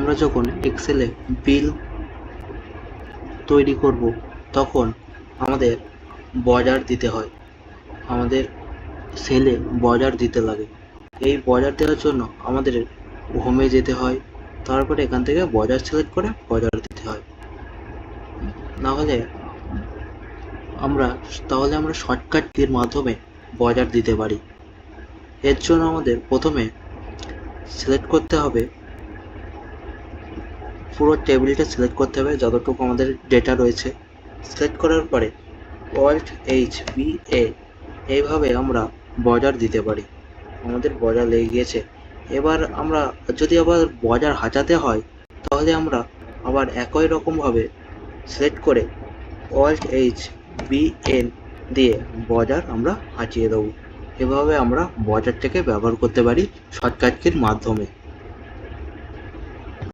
আমরা যখন এক্সেলে বিল তৈরি করব তখন আমাদের বর্ডার দিতে হয়, আমাদের সেলে বর্ডার দিতে লাগে। এই বর্ডার দেওয়ার জন্য আমাদের হোমে যেতে হয়, তারপরে এখান থেকে বর্ডার সিলেক্ট করে বর্ডার দিতে হয়। তাহলে আমরা শর্টকাট কির মাধ্যমে বর্ডার দিতে পারি। এর জন্য আমাদের প্রথমে সিলেক্ট করতে হবে, পুরো টেবিলটা সিলেক্ট করতে হবে যতটুকু আমাদের ডেটা রয়েছে। সিলেক্ট করার পরে Alt+H+V+A এইভাবে আমরা বর্ডার দিতে পারি। আমাদের বর্ডার লেগে গিয়েছে। এবার আমরা যদি আবার বর্ডার হাটাতে হয় তাহলে আমরা আবার একই রকমভাবে সিলেক্ট করে Alt+H+VN দিয়ে বর্ডার আমরা হাটিয়ে দেবো। এভাবে আমরা বর্ডারটাকে ব্যবহার করতে পারি শর্টকাট কির মাধ্যমে।